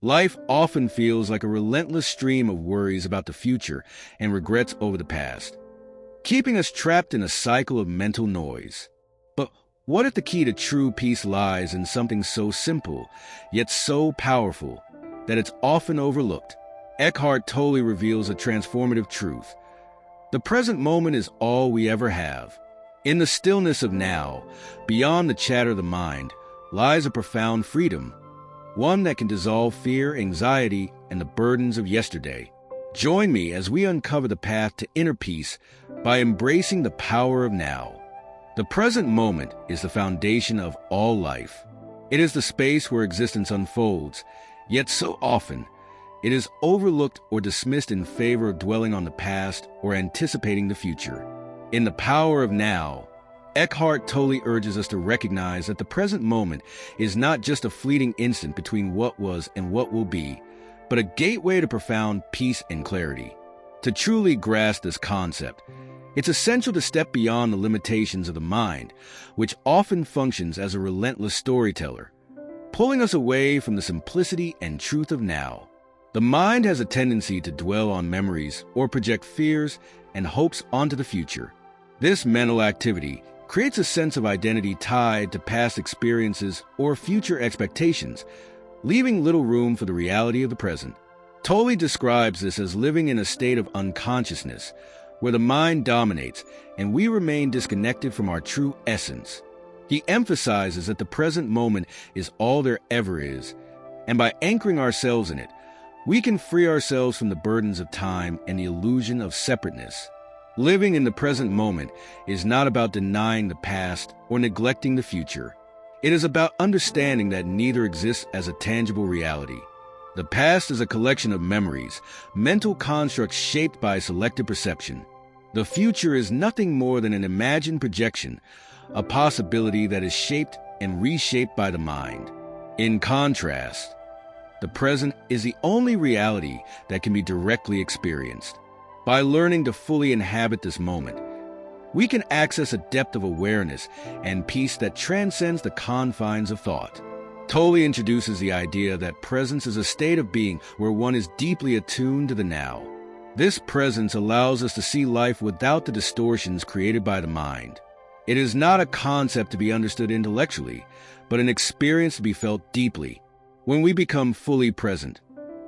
Life often feels like a relentless stream of worries about the future and regrets over the past, keeping us trapped in a cycle of mental noise. But what if the key to true peace lies in something so simple, yet so powerful, that it's often overlooked? Eckhart Tolle reveals a transformative truth. The present moment is all we ever have. In the stillness of now, beyond the chatter of the mind, lies a profound freedom, one that can dissolve fear, anxiety, and the burdens of yesterday. Join me as we uncover the path to inner peace by embracing the power of now. The present moment is the foundation of all life. It is the space where existence unfolds, yet so often it is overlooked or dismissed in favor of dwelling on the past or anticipating the future. In the power of now, Eckhart Tolle urges us to recognize that the present moment is not just a fleeting instant between what was and what will be, but a gateway to profound peace and clarity. To truly grasp this concept, it's essential to step beyond the limitations of the mind, which often functions as a relentless storyteller, pulling us away from the simplicity and truth of now. The mind has a tendency to dwell on memories or project fears and hopes onto the future. This mental activity creates a sense of identity tied to past experiences or future expectations, leaving little room for the reality of the present. Tolle describes this as living in a state of unconsciousness, where the mind dominates and we remain disconnected from our true essence. He emphasizes that the present moment is all there ever is, and by anchoring ourselves in it, we can free ourselves from the burdens of time and the illusion of separateness. Living in the present moment is not about denying the past or neglecting the future. It is about understanding that neither exists as a tangible reality. The past is a collection of memories, mental constructs shaped by selective perception. The future is nothing more than an imagined projection, a possibility that is shaped and reshaped by the mind. In contrast, the present is the only reality that can be directly experienced. By learning to fully inhabit this moment, we can access a depth of awareness and peace that transcends the confines of thought. Tolle introduces the idea that presence is a state of being where one is deeply attuned to the now. This presence allows us to see life without the distortions created by the mind. It is not a concept to be understood intellectually, but an experience to be felt deeply. When we become fully present,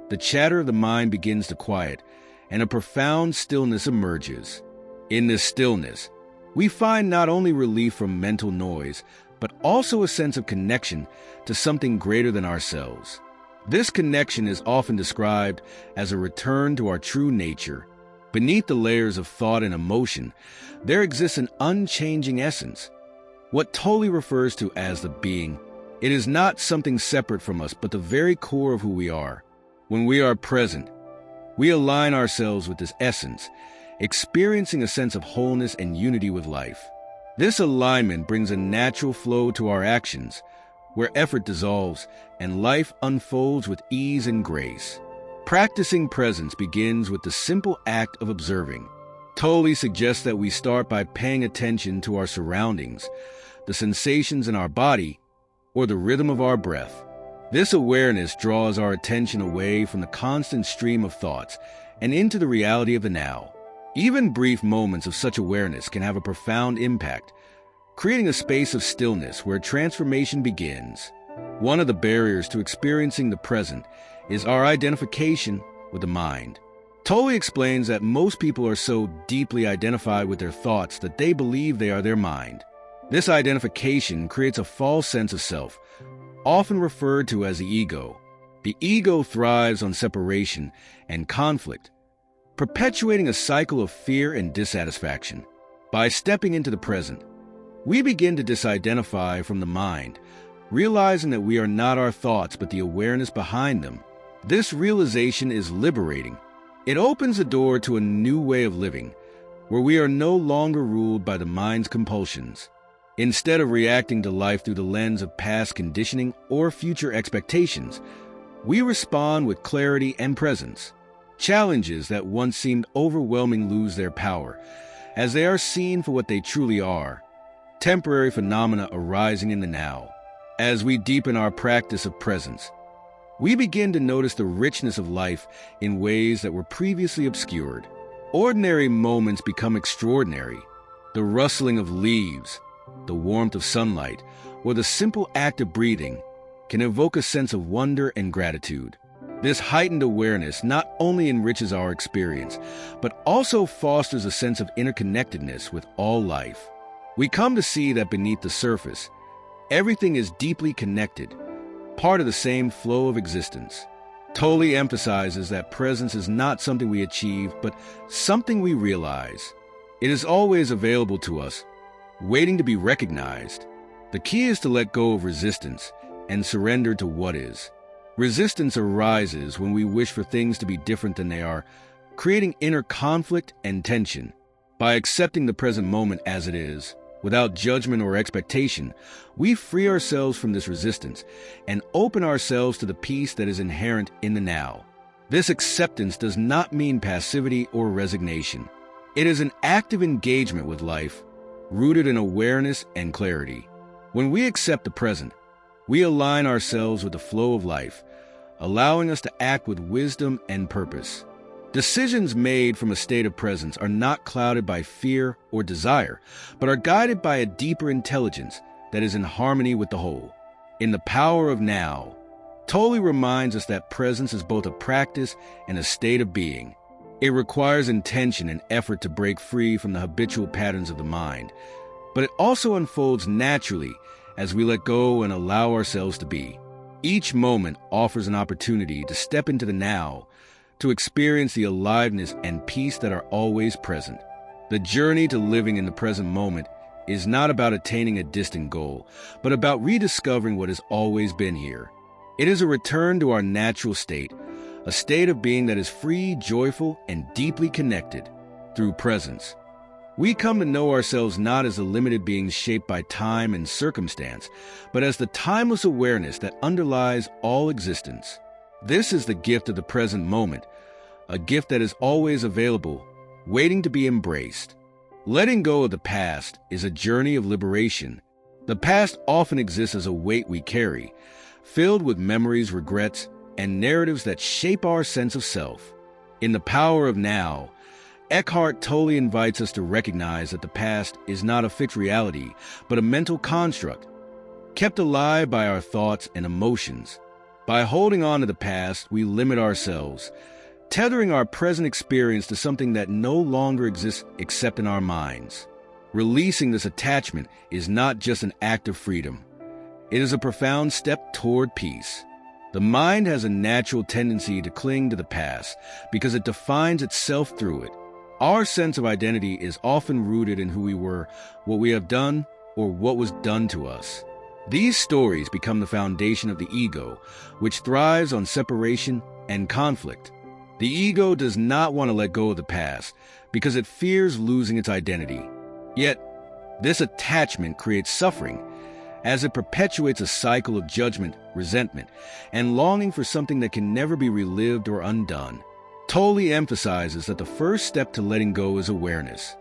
the chatter of the mind begins to quiet, and a profound stillness emerges. In this stillness, we find not only relief from mental noise, but also a sense of connection to something greater than ourselves. This connection is often described as a return to our true nature. Beneath the layers of thought and emotion, there exists an unchanging essence, what Tolle refers to as the being. It is not something separate from us, but the very core of who we are. When we are present, we align ourselves with this essence, experiencing a sense of wholeness and unity with life. This alignment brings a natural flow to our actions, where effort dissolves and life unfolds with ease and grace. Practicing presence begins with the simple act of observing. Tolle suggests that we start by paying attention to our surroundings, the sensations in our body, or the rhythm of our breath. This awareness draws our attention away from the constant stream of thoughts and into the reality of the now. Even brief moments of such awareness can have a profound impact, creating a space of stillness where transformation begins. One of the barriers to experiencing the present is our identification with the mind. Tolle explains that most people are so deeply identified with their thoughts that they believe they are their mind. This identification creates a false sense of self, often referred to as the ego. The ego thrives on separation and conflict, perpetuating a cycle of fear and dissatisfaction. By stepping into the present, we begin to disidentify from the mind, realizing that we are not our thoughts but the awareness behind them. This realization is liberating. It opens the door to a new way of living, where we are no longer ruled by the mind's compulsions. Instead of reacting to life through the lens of past conditioning or future expectations, we respond with clarity and presence. Challenges that once seemed overwhelming lose their power, as they are seen for what they truly are, temporary phenomena arising in the now. As we deepen our practice of presence, we begin to notice the richness of life in ways that were previously obscured. Ordinary moments become extraordinary. The rustling of leaves, the warmth of sunlight, or the simple act of breathing can evoke a sense of wonder and gratitude. This heightened awareness not only enriches our experience, but also fosters a sense of interconnectedness with all life. We come to see that beneath the surface, everything is deeply connected, part of the same flow of existence. Tolle emphasizes that presence is not something we achieve, but something we realize. It is always available to us, waiting to be recognized. The key is to let go of resistance and surrender to what is. Resistance arises when we wish for things to be different than they are, creating inner conflict and tension. By accepting the present moment as it is, without judgment or expectation, we free ourselves from this resistance and open ourselves to the peace that is inherent in the now. This acceptance does not mean passivity or resignation. It is an active engagement with life, rooted in awareness and clarity. When we accept the present, we align ourselves with the flow of life, allowing us to act with wisdom and purpose. Decisions made from a state of presence are not clouded by fear or desire, but are guided by a deeper intelligence that is in harmony with the whole. In the power of now, Tolle reminds us that presence is both a practice and a state of being. It requires intention and effort to break free from the habitual patterns of the mind, but it also unfolds naturally as we let go and allow ourselves to be. Each moment offers an opportunity to step into the now, to experience the aliveness and peace that are always present. The journey to living in the present moment is not about attaining a distant goal, but about rediscovering what has always been here. It is a return to our natural state, a state of being that is free, joyful, and deeply connected. Through presence, we come to know ourselves not as the limited beings shaped by time and circumstance, but as the timeless awareness that underlies all existence. This is the gift of the present moment, a gift that is always available, waiting to be embraced. Letting go of the past is a journey of liberation. The past often exists as a weight we carry, filled with memories, regrets, and narratives that shape our sense of self. In the power of now, Eckhart Tolle invites us to recognize that the past is not a fixed reality, but a mental construct, kept alive by our thoughts and emotions. By holding on to the past, we limit ourselves, tethering our present experience to something that no longer exists except in our minds. Releasing this attachment is not just an act of freedom. It is a profound step toward peace. The mind has a natural tendency to cling to the past because it defines itself through it. Our sense of identity is often rooted in who we were, what we have done, or what was done to us. These stories become the foundation of the ego, which thrives on separation and conflict. The ego does not want to let go of the past because it fears losing its identity. Yet, this attachment creates suffering, as it perpetuates a cycle of judgment, resentment, and longing for something that can never be relived or undone. Tolle emphasizes that the first step to letting go is awareness.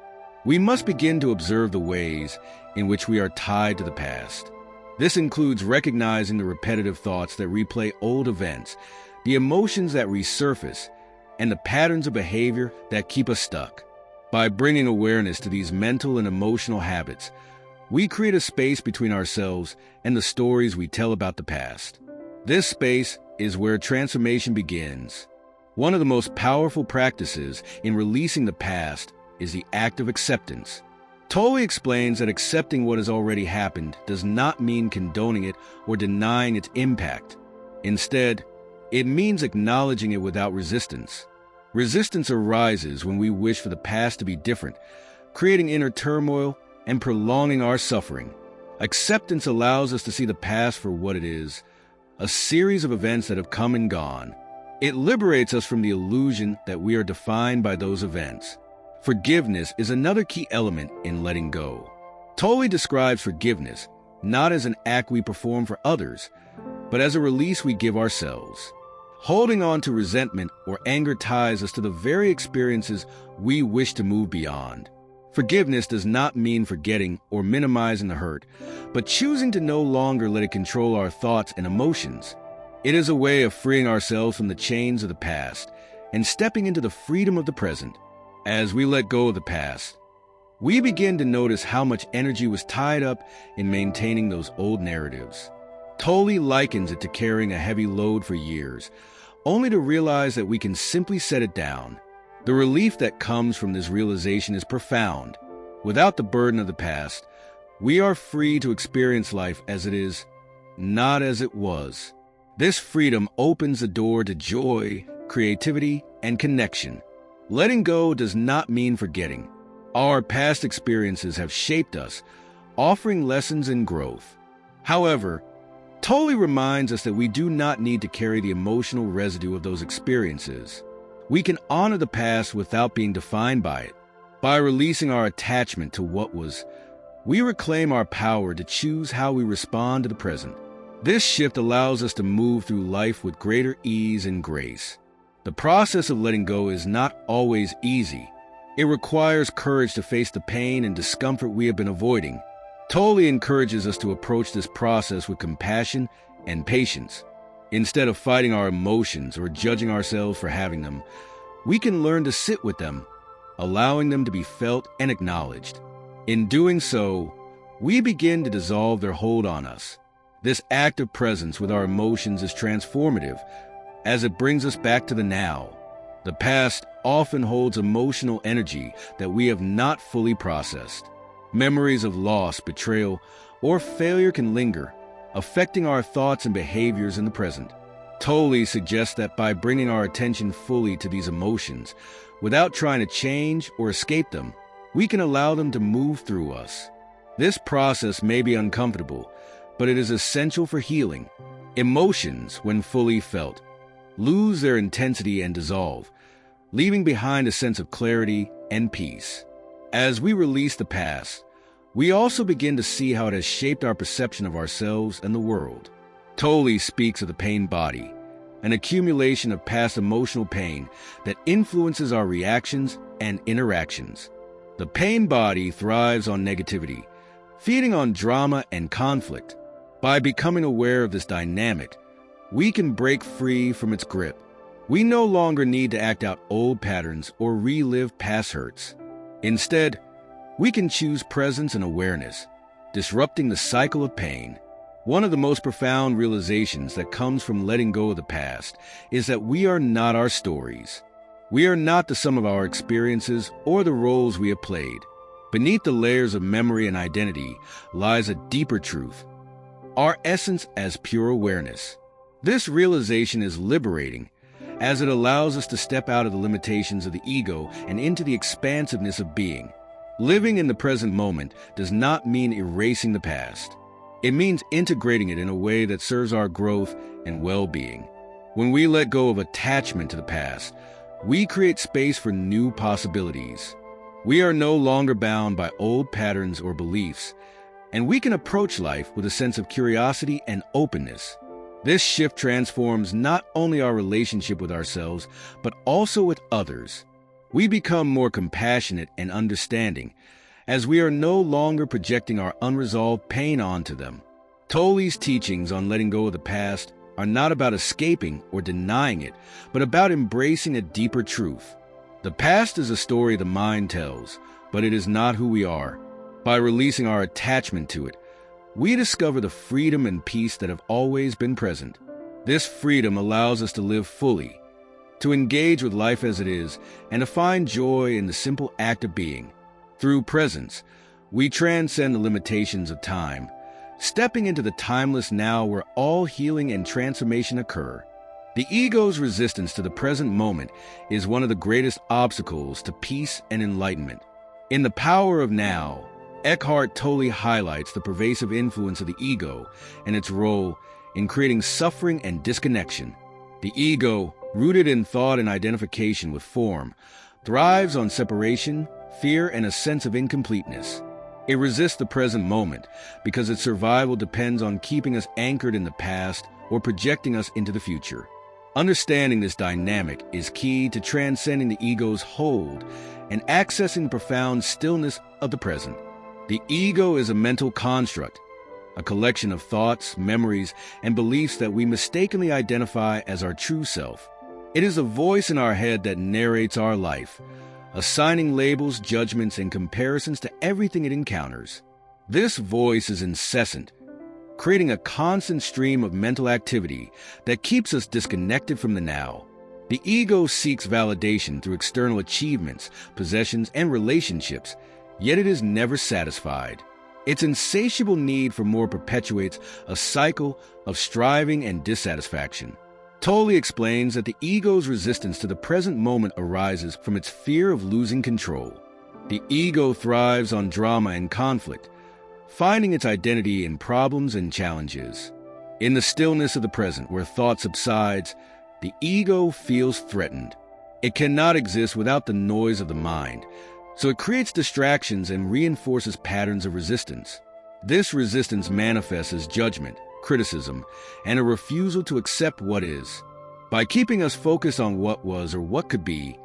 We must begin to observe the ways in which we are tied to the past. This includes recognizing the repetitive thoughts that replay old events, the emotions that resurface, and the patterns of behavior that keep us stuck. By bringing awareness to these mental and emotional habits, we create a space between ourselves and the stories we tell about the past. This space is where transformation begins. One of the most powerful practices in releasing the past is the act of acceptance. Tolle explains that accepting what has already happened does not mean condoning it or denying its impact. Instead, it means acknowledging it without resistance. Resistance arises when we wish for the past to be different, creating inner turmoil and prolonging our suffering. Acceptance allows us to see the past for what it is, a series of events that have come and gone. It liberates us from the illusion that we are defined by those events. Forgiveness is another key element in letting go. Tolle describes forgiveness not as an act we perform for others, but as a release we give ourselves. Holding on to resentment or anger ties us to the very experiences we wish to move beyond. Forgiveness does not mean forgetting or minimizing the hurt, but choosing to no longer let it control our thoughts and emotions. It is a way of freeing ourselves from the chains of the past and stepping into the freedom of the present. As we let go of the past, we begin to notice how much energy was tied up in maintaining those old narratives. Tolle likens it to carrying a heavy load for years, only to realize that we can simply set it down. The relief that comes from this realization is profound. Without the burden of the past, we are free to experience life as it is, not as it was. This freedom opens the door to joy, creativity, and connection. Letting go does not mean forgetting. Our past experiences have shaped us, offering lessons and growth. However, Tolle reminds us that we do not need to carry the emotional residue of those experiences. We can honor the past without being defined by it. By releasing our attachment to what was, we reclaim our power to choose how we respond to the present. This shift allows us to move through life with greater ease and grace. The process of letting go is not always easy. It requires courage to face the pain and discomfort we have been avoiding. Tolle encourages us to approach this process with compassion and patience. Instead of fighting our emotions or judging ourselves for having them, we can learn to sit with them, allowing them to be felt and acknowledged. In doing so, we begin to dissolve their hold on us. This act of presence with our emotions is transformative, as it brings us back to the now. The past often holds emotional energy that we have not fully processed. Memories of loss, betrayal, or failure can linger, affecting our thoughts and behaviors in the present. Tolle suggests that by bringing our attention fully to these emotions, without trying to change or escape them, we can allow them to move through us. This process may be uncomfortable, but it is essential for healing. Emotions, when fully felt, lose their intensity and dissolve, leaving behind a sense of clarity and peace. As we release the past, we also begin to see how it has shaped our perception of ourselves and the world. Tolle speaks of the pain body, an accumulation of past emotional pain that influences our reactions and interactions. The pain body thrives on negativity, feeding on drama and conflict. By becoming aware of this dynamic, we can break free from its grip. We no longer need to act out old patterns or relive past hurts. Instead, we can choose presence and awareness, disrupting the cycle of pain. One of the most profound realizations that comes from letting go of the past is that we are not our stories. We are not the sum of our experiences or the roles we have played. Beneath the layers of memory and identity lies a deeper truth, our essence as pure awareness. This realization is liberating, as it allows us to step out of the limitations of the ego and into the expansiveness of being. Living in the present moment does not mean erasing the past. It means integrating it in a way that serves our growth and well-being. When we let go of attachment to the past, we create space for new possibilities. We are no longer bound by old patterns or beliefs, and we can approach life with a sense of curiosity and openness. This shift transforms not only our relationship with ourselves, but also with others. We become more compassionate and understanding, as we are no longer projecting our unresolved pain onto them. Tolle's teachings on letting go of the past are not about escaping or denying it, but about embracing a deeper truth. The past is a story the mind tells, but it is not who we are. By releasing our attachment to it, we discover the freedom and peace that have always been present. This freedom allows us to live fully, to engage with life as it is, and to find joy in the simple act of being. Through presence, we transcend the limitations of time, stepping into the timeless now where all healing and transformation occur. The ego's resistance to the present moment is one of the greatest obstacles to peace and enlightenment. In The Power of Now, Eckhart Tolle highlights the pervasive influence of the ego and its role in creating suffering and disconnection. The ego, rooted in thought and identification with form, thrives on separation, fear, and a sense of incompleteness. It resists the present moment because its survival depends on keeping us anchored in the past or projecting us into the future. Understanding this dynamic is key to transcending the ego's hold and accessing the profound stillness of the present. The ego is a mental construct. a collection of thoughts, memories, and beliefs that we mistakenly identify as our true self. It is a voice in our head that narrates our life, assigning labels, judgments, and comparisons to everything it encounters. This voice is incessant, creating a constant stream of mental activity that keeps us disconnected from the now. The ego seeks validation through external achievements, possessions, and relationships, yet it is never satisfied. Its insatiable need for more perpetuates a cycle of striving and dissatisfaction. Tolle explains that the ego's resistance to the present moment arises from its fear of losing control. The ego thrives on drama and conflict, finding its identity in problems and challenges. In the stillness of the present, where thought subsides, the ego feels threatened. It cannot exist without the noise of the mind, so it creates distractions and reinforces patterns of resistance. This resistance manifests as judgment, criticism, and a refusal to accept what is. By keeping us focused on what was or what could be,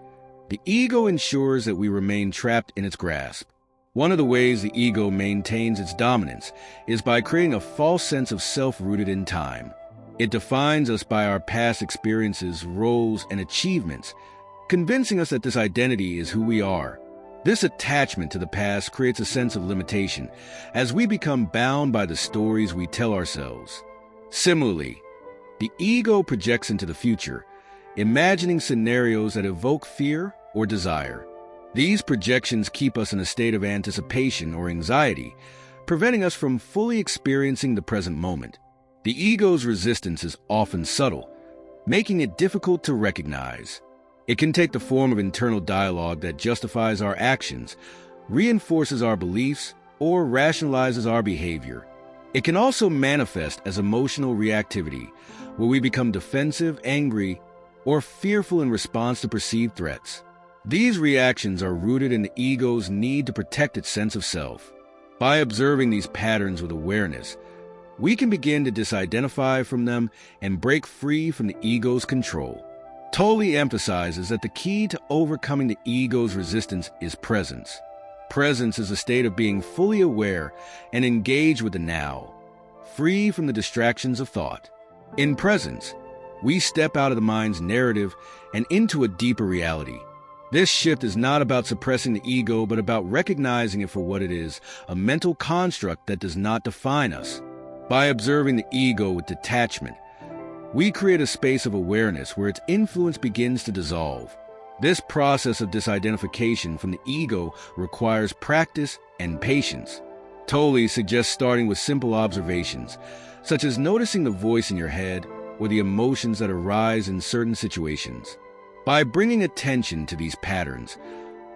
the ego ensures that we remain trapped in its grasp. One of the ways the ego maintains its dominance is by creating a false sense of self rooted in time. It defines us by our past experiences, roles, and achievements, convincing us that this identity is who we are. This attachment to the past creates a sense of limitation, as we become bound by the stories we tell ourselves. Similarly, the ego projects into the future, imagining scenarios that evoke fear or desire. These projections keep us in a state of anticipation or anxiety, preventing us from fully experiencing the present moment. The ego's resistance is often subtle, making it difficult to recognize. It can take the form of internal dialogue that justifies our actions, reinforces our beliefs, or rationalizes our behavior. It can also manifest as emotional reactivity, where we become defensive, angry, or fearful in response to perceived threats. These reactions are rooted in the ego's need to protect its sense of self. By observing these patterns with awareness, we can begin to disidentify from them and break free from the ego's control. Tolle emphasizes that the key to overcoming the ego's resistance is presence. Presence is a state of being fully aware and engaged with the now, free from the distractions of thought. In presence, we step out of the mind's narrative and into a deeper reality. This shift is not about suppressing the ego, but about recognizing it for what it is, a mental construct that does not define us. By observing the ego with detachment, we create a space of awareness where its influence begins to dissolve. This process of disidentification from the ego requires practice and patience. Tolle suggests starting with simple observations, such as noticing the voice in your head or the emotions that arise in certain situations. By bringing attention to these patterns,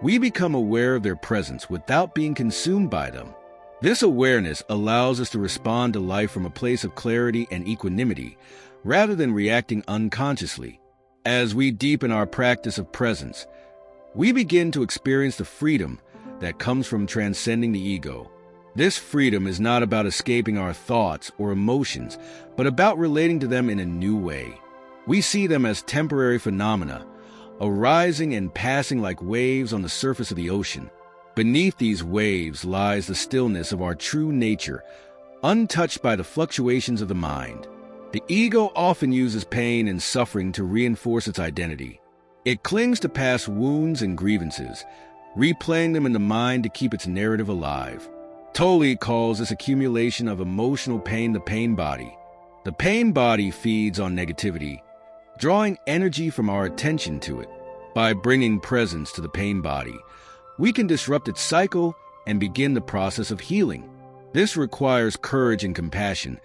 we become aware of their presence without being consumed by them. This awareness allows us to respond to life from a place of clarity and equanimity, rather than reacting unconsciously. As we deepen our practice of presence, we begin to experience the freedom that comes from transcending the ego. This freedom is not about escaping our thoughts or emotions, but about relating to them in a new way. We see them as temporary phenomena, arising and passing like waves on the surface of the ocean. Beneath these waves lies the stillness of our true nature, untouched by the fluctuations of the mind. The ego often uses pain and suffering to reinforce its identity. It clings to past wounds and grievances, replaying them in the mind to keep its narrative alive. Tolle calls this accumulation of emotional pain the pain body. The pain body feeds on negativity, drawing energy from our attention to it. By bringing presence to the pain body, we can disrupt its cycle and begin the process of healing. This requires courage and compassion,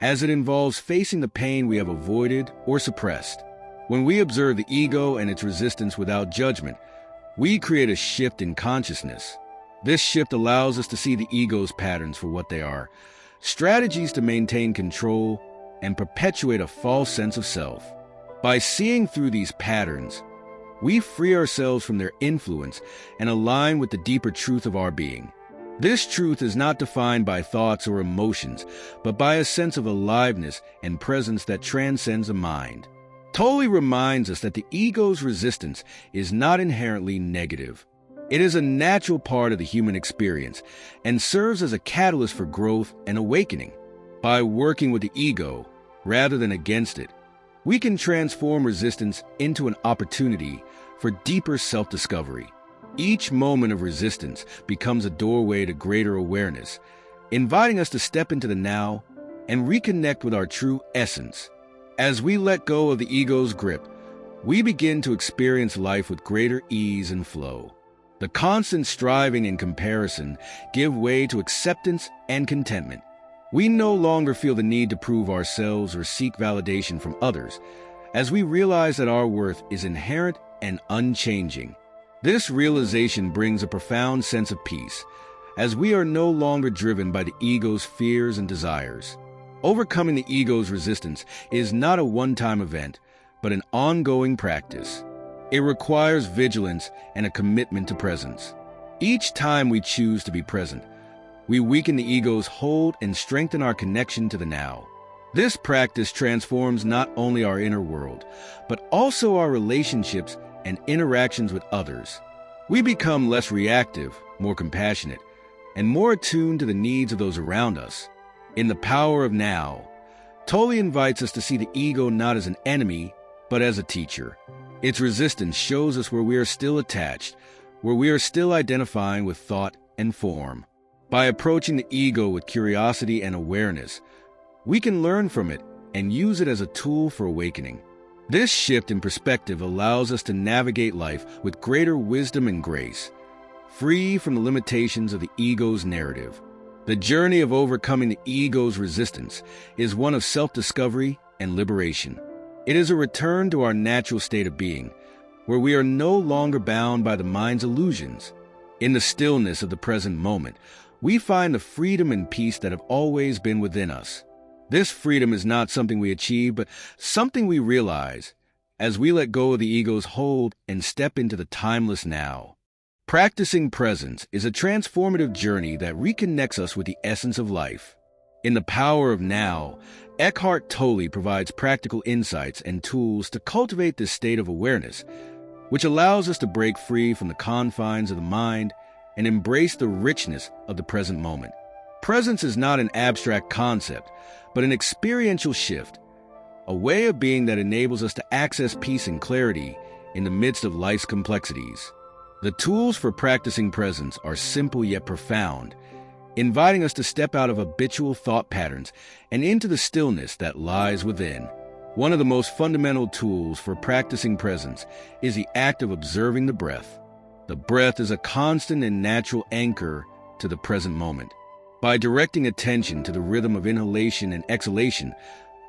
as it involves facing the pain we have avoided or suppressed. When we observe the ego and its resistance without judgment, we create a shift in consciousness. This shift allows us to see the ego's patterns for what they are, strategies to maintain control and perpetuate a false sense of self. By seeing through these patterns, we free ourselves from their influence and align with the deeper truth of our being. This truth is not defined by thoughts or emotions, but by a sense of aliveness and presence that transcends the mind. Tolle reminds us that the ego's resistance is not inherently negative. It is a natural part of the human experience and serves as a catalyst for growth and awakening. By working with the ego rather than against it, we can transform resistance into an opportunity for deeper self-discovery. Each moment of resistance becomes a doorway to greater awareness, inviting us to step into the now and reconnect with our true essence. As we let go of the ego's grip, we begin to experience life with greater ease and flow. The constant striving and comparison give way to acceptance and contentment. We no longer feel the need to prove ourselves or seek validation from others, as we realize that our worth is inherent and unchanging. This realization brings a profound sense of peace, as we are no longer driven by the ego's fears and desires. Overcoming the ego's resistance is not a one-time event, but an ongoing practice. It requires vigilance and a commitment to presence. Each time we choose to be present, we weaken the ego's hold and strengthen our connection to the now. This practice transforms not only our inner world, but also our relationships and interactions with others. We become less reactive, more compassionate, and more attuned to the needs of those around us. In The Power of Now, Tolle invites us to see the ego not as an enemy, but as a teacher. Its resistance shows us where we are still attached, where we are still identifying with thought and form. By approaching the ego with curiosity and awareness, we can learn from it and use it as a tool for awakening. This shift in perspective allows us to navigate life with greater wisdom and grace, free from the limitations of the ego's narrative. The journey of overcoming the ego's resistance is one of self-discovery and liberation. It is a return to our natural state of being, where we are no longer bound by the mind's illusions. In the stillness of the present moment, we find the freedom and peace that have always been within us. This freedom is not something we achieve, but something we realize as we let go of the ego's hold and step into the timeless now. Practicing presence is a transformative journey that reconnects us with the essence of life. In The Power of Now, Eckhart Tolle provides practical insights and tools to cultivate this state of awareness, which allows us to break free from the confines of the mind and embrace the richness of the present moment. Presence is not an abstract concept, but an experiential shift, a way of being that enables us to access peace and clarity in the midst of life's complexities. The tools for practicing presence are simple yet profound, inviting us to step out of habitual thought patterns and into the stillness that lies within. One of the most fundamental tools for practicing presence is the act of observing the breath. The breath is a constant and natural anchor to the present moment. By directing attention to the rhythm of inhalation and exhalation,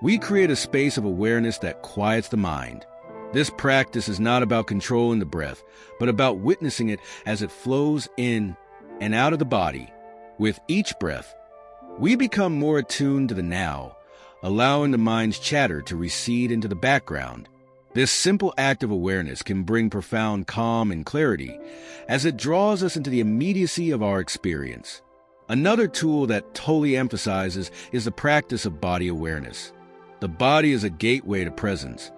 we create a space of awareness that quiets the mind. This practice is not about controlling the breath, but about witnessing it as it flows in and out of the body. With each breath, we become more attuned to the now, allowing the mind's chatter to recede into the background. This simple act of awareness can bring profound calm and clarity as it draws us into the immediacy of our experience. Another tool that Tolle emphasizes is the practice of body awareness. The body is a gateway to presence,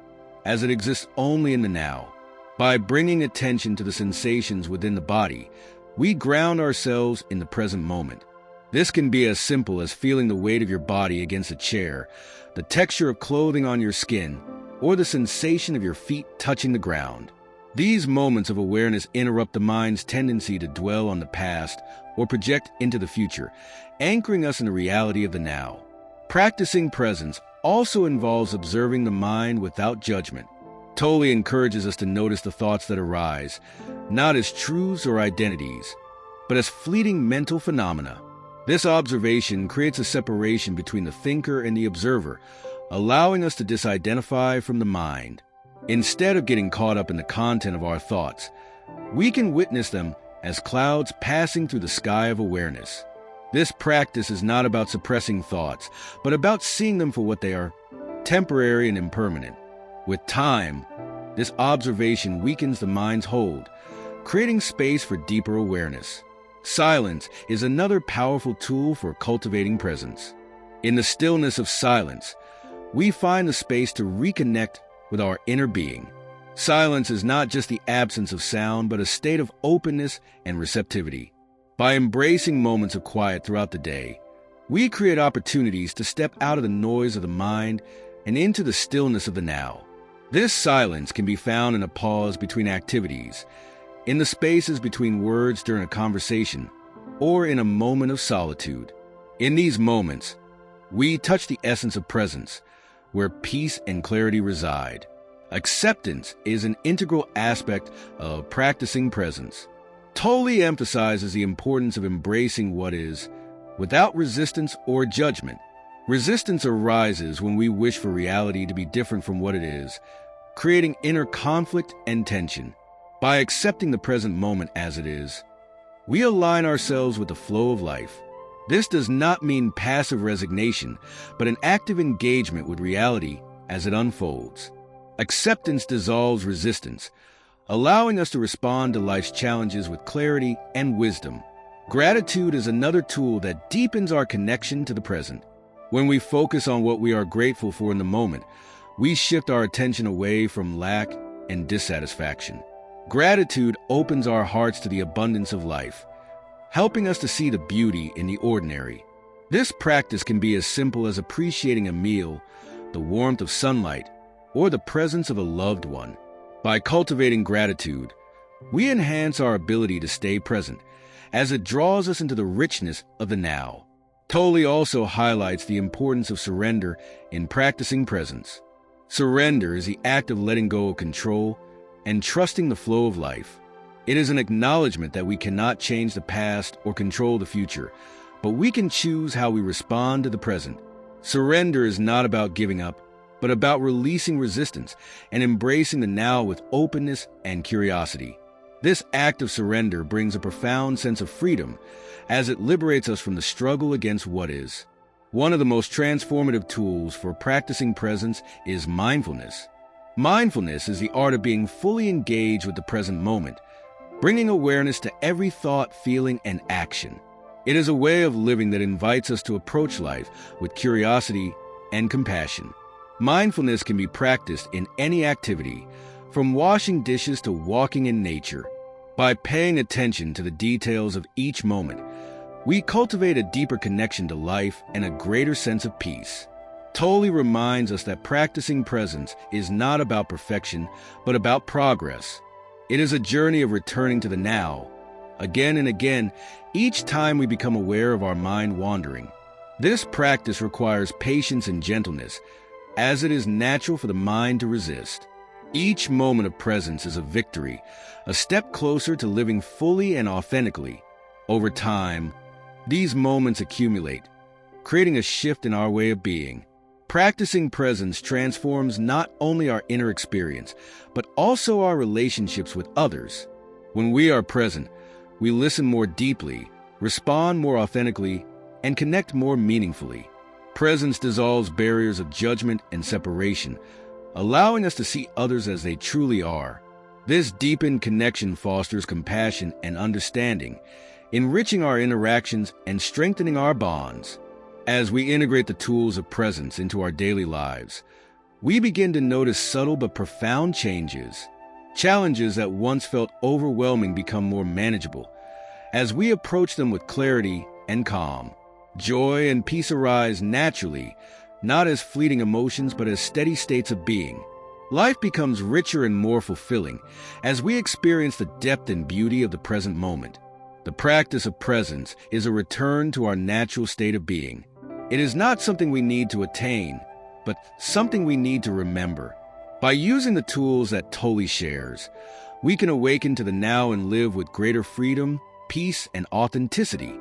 as it exists only in the now. By bringing attention to the sensations within the body, we ground ourselves in the present moment. This can be as simple as feeling the weight of your body against a chair, the texture of clothing on your skin, or the sensation of your feet touching the ground. These moments of awareness interrupt the mind's tendency to dwell on the past or project into the future, anchoring us in the reality of the now. Practicing presence also involves observing the mind without judgment. Tolle encourages us to notice the thoughts that arise, not as truths or identities, but as fleeting mental phenomena. This observation creates a separation between the thinker and the observer, allowing us to disidentify from the mind. Instead of getting caught up in the content of our thoughts, we can witness them as clouds passing through the sky of awareness. This practice is not about suppressing thoughts, but about seeing them for what they are, temporary and impermanent. With time, this observation weakens the mind's hold, creating space for deeper awareness. Silence is another powerful tool for cultivating presence. In the stillness of silence, we find the space to reconnect with our inner being. Silence is not just the absence of sound, but a state of openness and receptivity. By embracing moments of quiet throughout the day, We create opportunities to step out of the noise of the mind and into the stillness of the now. This silence can be found in a pause between activities, in the spaces between words during a conversation, or in a moment of solitude. In these moments, we touch the essence of presence, where peace and clarity reside. Acceptance is an integral aspect of practicing presence. Tolle emphasizes the importance of embracing what is, without resistance or judgment. Resistance arises when we wish for reality to be different from what it is, creating inner conflict and tension. By accepting the present moment as it is, we align ourselves with the flow of life. This does not mean passive resignation, but an active engagement with reality as it unfolds. Acceptance dissolves resistance, allowing us to respond to life's challenges with clarity and wisdom. Gratitude is another tool that deepens our connection to the present. When we focus on what we are grateful for in the moment, we shift our attention away from lack and dissatisfaction. Gratitude opens our hearts to the abundance of life, helping us to see the beauty in the ordinary. This practice can be as simple as appreciating a meal, the warmth of sunlight, or the presence of a loved one. By cultivating gratitude, we enhance our ability to stay present, as it draws us into the richness of the now. Tolle also highlights the importance of surrender in practicing presence. Surrender is the act of letting go of control and trusting the flow of life. It is an acknowledgement that we cannot change the past or control the future, but we can choose how we respond to the present. Surrender is not about giving up, but about releasing resistance and embracing the now with openness and curiosity. This act of surrender brings a profound sense of freedom, as it liberates us from the struggle against what is. One of the most transformative tools for practicing presence is mindfulness. Mindfulness is the art of being fully engaged with the present moment, bringing awareness to every thought, feeling, and action. It is a way of living that invites us to approach life with curiosity and compassion. Mindfulness can be practiced in any activity, from washing dishes to walking in nature. By paying attention to the details of each moment, we cultivate a deeper connection to life and a greater sense of peace. Tolle reminds us that practicing presence is not about perfection, but about progress. It is a journey of returning to the now, again and again, each time we become aware of our mind wandering. This practice requires patience and gentleness, as it is natural for the mind to resist. Each moment of presence is a victory, a step closer to living fully and authentically. Over time, these moments accumulate, creating a shift in our way of being. Practicing presence transforms not only our inner experience, but also our relationships with others. When we are present, we listen more deeply, respond more authentically, and connect more meaningfully. Presence dissolves barriers of judgment and separation, allowing us to see others as they truly are. This deepened connection fosters compassion and understanding, enriching our interactions and strengthening our bonds. As we integrate the tools of presence into our daily lives, we begin to notice subtle but profound changes. Challenges that once felt overwhelming become more manageable, as we approach them with clarity and calm. Joy and peace arise naturally, not as fleeting emotions but as steady states of being. Life becomes richer and more fulfilling as we experience the depth and beauty of the present moment. The practice of presence is a return to our natural state of being. It is not something we need to attain, but something we need to remember. By using the tools that Tolle shares, we can awaken to the now and live with greater freedom, peace, and authenticity.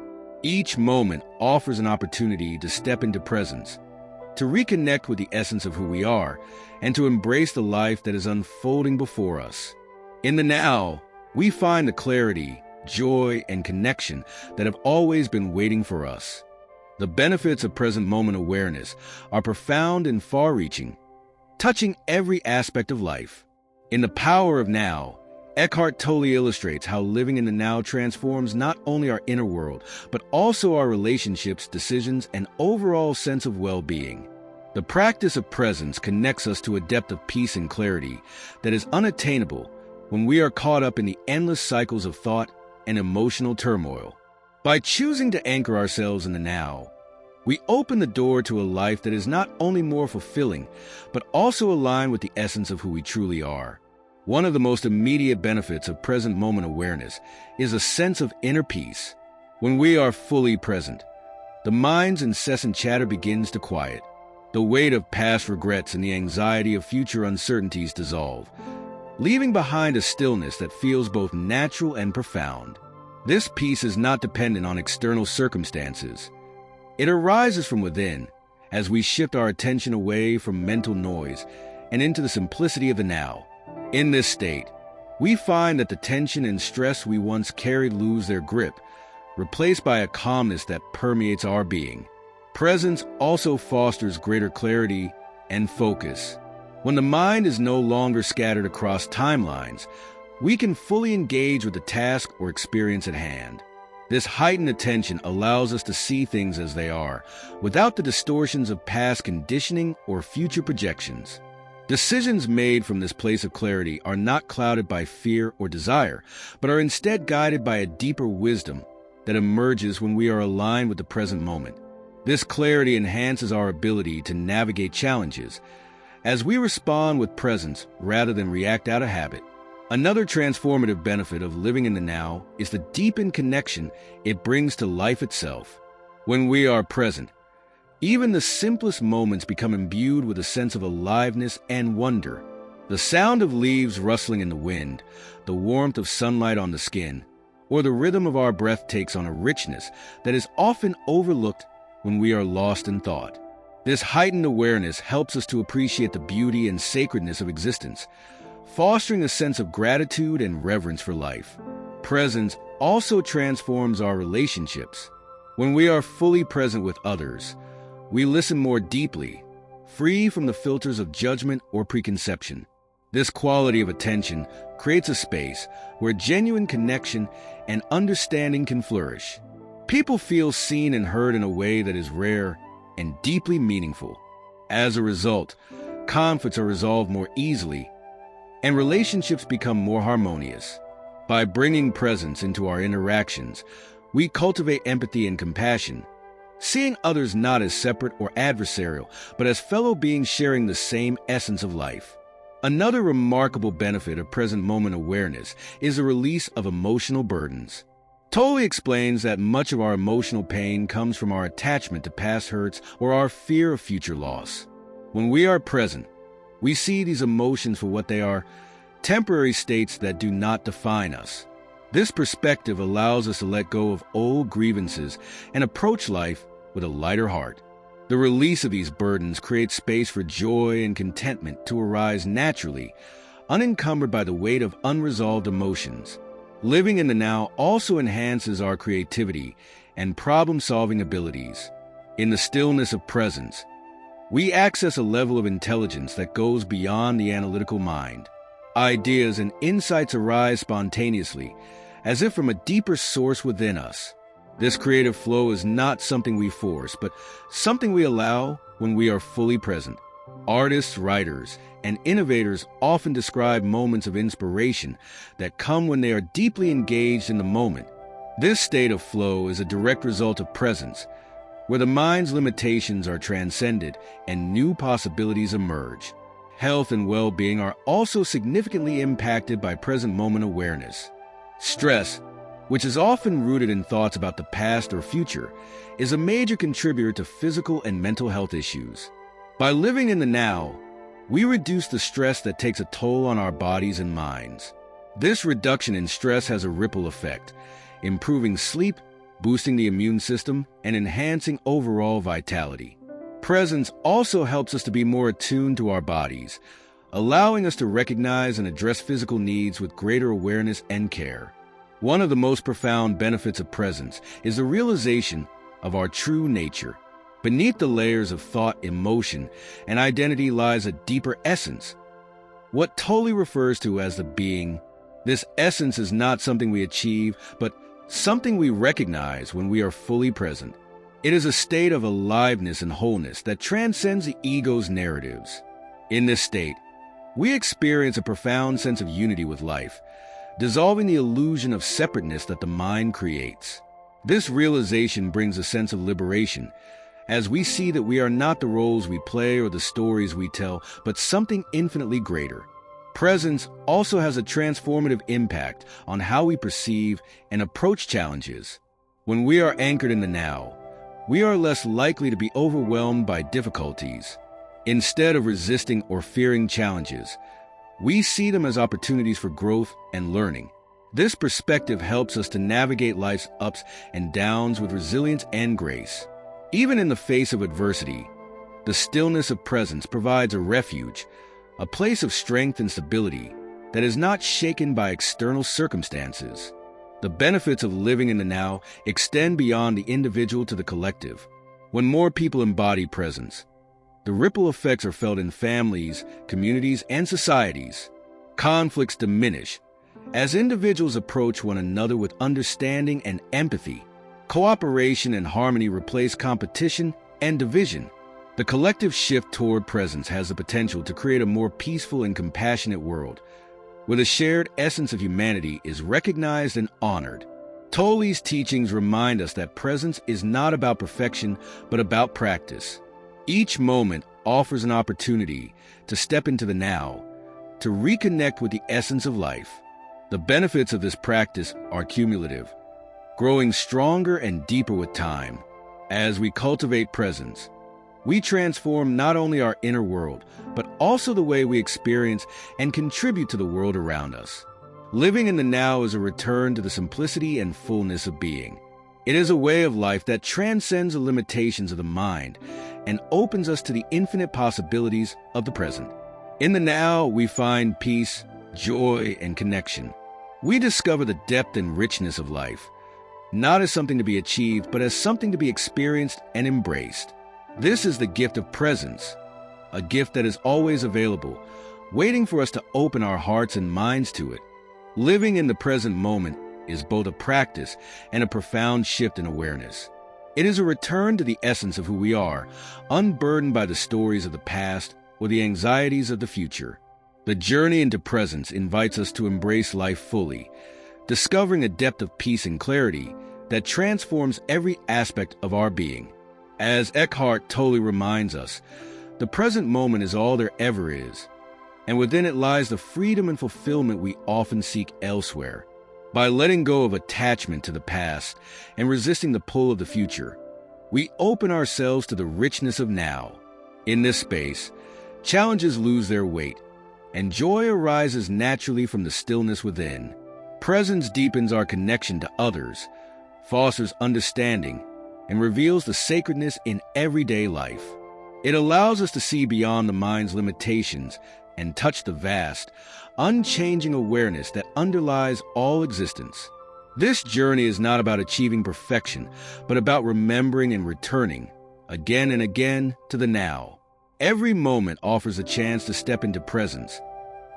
Each moment offers an opportunity to step into presence, to reconnect with the essence of who we are, and to embrace the life that is unfolding before us. In the now, we find the clarity, joy, and connection that have always been waiting for us. The benefits of present moment awareness are profound and far-reaching, touching every aspect of life. In The Power of Now, Eckhart Tolle illustrates how living in the now transforms not only our inner world, but also our relationships, decisions, and overall sense of well-being. The practice of presence connects us to a depth of peace and clarity that is unattainable when we are caught up in the endless cycles of thought and emotional turmoil. By choosing to anchor ourselves in the now, we open the door to a life that is not only more fulfilling, but also aligned with the essence of who we truly are. One of the most immediate benefits of present moment awareness is a sense of inner peace. When we are fully present, the mind's incessant chatter begins to quiet. The weight of past regrets and the anxiety of future uncertainties dissolve, leaving behind a stillness that feels both natural and profound. This peace is not dependent on external circumstances. It arises from within, as we shift our attention away from mental noise and into the simplicity of the now. In this state, we find that the tension and stress we once carried lose their grip, replaced by a calmness that permeates our being. Presence also fosters greater clarity and focus. When the mind is no longer scattered across timelines, we can fully engage with the task or experience at hand. This heightened attention allows us to see things as they are, without the distortions of past conditioning or future projections. Decisions made from this place of clarity are not clouded by fear or desire, but are instead guided by a deeper wisdom that emerges when we are aligned with the present moment. This clarity enhances our ability to navigate challenges, as we respond with presence rather than react out of habit. Another transformative benefit of living in the now is the deepened connection it brings to life itself. When we are present, even the simplest moments become imbued with a sense of aliveness and wonder. The sound of leaves rustling in the wind, the warmth of sunlight on the skin, or the rhythm of our breath takes on a richness that is often overlooked when we are lost in thought. This heightened awareness helps us to appreciate the beauty and sacredness of existence, fostering a sense of gratitude and reverence for life. Presence also transforms our relationships. When we are fully present with others, we listen more deeply, free from the filters of judgment or preconception. This quality of attention creates a space where genuine connection and understanding can flourish. People feel seen and heard in a way that is rare and deeply meaningful. As a result, conflicts are resolved more easily, and relationships become more harmonious. By bringing presence into our interactions, we cultivate empathy and compassion, seeing others not as separate or adversarial, but as fellow beings sharing the same essence of life. Another remarkable benefit of present moment awareness is the release of emotional burdens. Tolle explains that much of our emotional pain comes from our attachment to past hurts or our fear of future loss. When we are present, we see these emotions for what they are, temporary states that do not define us. This perspective allows us to let go of old grievances and approach life with a lighter heart. The release of these burdens creates space for joy and contentment to arise naturally, unencumbered by the weight of unresolved emotions. Living in the now also enhances our creativity and problem-solving abilities. In the stillness of presence, we access a level of intelligence that goes beyond the analytical mind. Ideas and insights arise spontaneously, as if from a deeper source within us. This creative flow is not something we force, but something we allow when we are fully present. Artists, writers, and innovators often describe moments of inspiration that come when they are deeply engaged in the moment. This state of flow is a direct result of presence, where the mind's limitations are transcended and new possibilities emerge. Health and well-being are also significantly impacted by present moment awareness. Stress, which is often rooted in thoughts about the past or future, is a major contributor to physical and mental health issues. By living in the now, we reduce the stress that takes a toll on our bodies and minds. This reduction in stress has a ripple effect, improving sleep, boosting the immune system, and enhancing overall vitality. Presence also helps us to be more attuned to our bodies, allowing us to recognize and address physical needs with greater awareness and care. One of the most profound benefits of presence is the realization of our true nature. Beneath the layers of thought, emotion, and identity lies a deeper essence, what Tolle refers to as the being. This essence is not something we achieve, but something we recognize when we are fully present. It is a state of aliveness and wholeness that transcends the ego's narratives. In this state, we experience a profound sense of unity with life, dissolving the illusion of separateness that the mind creates. This realization brings a sense of liberation, as we see that we are not the roles we play or the stories we tell, but something infinitely greater. Presence also has a transformative impact on how we perceive and approach challenges. When we are anchored in the now, we are less likely to be overwhelmed by difficulties. Instead of resisting or fearing challenges, we see them as opportunities for growth and learning. This perspective helps us to navigate life's ups and downs with resilience and grace. Even in the face of adversity, the stillness of presence provides a refuge, a place of strength and stability that is not shaken by external circumstances. The benefits of living in the now extend beyond the individual to the collective. When more people embody presence, the ripple effects are felt in families, communities, and societies. Conflicts diminish as individuals approach one another with understanding and empathy. Cooperation and harmony replace competition and division. The collective shift toward presence has the potential to create a more peaceful and compassionate world, where the shared essence of humanity is recognized and honored. Tolle's teachings remind us that presence is not about perfection, but about practice. Each moment offers an opportunity to step into the now, to reconnect with the essence of life. The benefits of this practice are cumulative, growing stronger and deeper with time. As we cultivate presence, we transform not only our inner world, but also the way we experience and contribute to the world around us. Living in the now is a return to the simplicity and fullness of being. It is a way of life that transcends the limitations of the mind and opens us to the infinite possibilities of the present. In the now, we find peace, joy, and connection. We discover the depth and richness of life, not as something to be achieved, but as something to be experienced and embraced. This is the gift of presence, a gift that is always available, waiting for us to open our hearts and minds to it. Living in the present moment is both a practice and a profound shift in awareness. It is a return to the essence of who we are, unburdened by the stories of the past or the anxieties of the future. The journey into presence invites us to embrace life fully, discovering a depth of peace and clarity that transforms every aspect of our being. As Eckhart Tolle reminds us, the present moment is all there ever is, and within it lies the freedom and fulfillment we often seek elsewhere. By letting go of attachment to the past and resisting the pull of the future, we open ourselves to the richness of now. In this space, challenges lose their weight, and joy arises naturally from the stillness within. Presence deepens our connection to others, fosters understanding, and reveals the sacredness in everyday life. It allows us to see beyond the mind's limitations and touch the vast, unchanging awareness that underlies all existence. This journey is not about achieving perfection, but about remembering and returning, again and again, to the now. Every moment offers a chance to step into presence,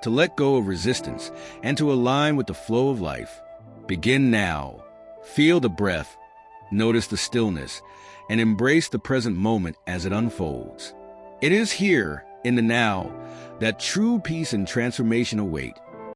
to let go of resistance, and to align with the flow of life. Begin now. Feel the breath, notice the stillness, and embrace the present moment as it unfolds. It is here, in the now, that true peace and transformation await.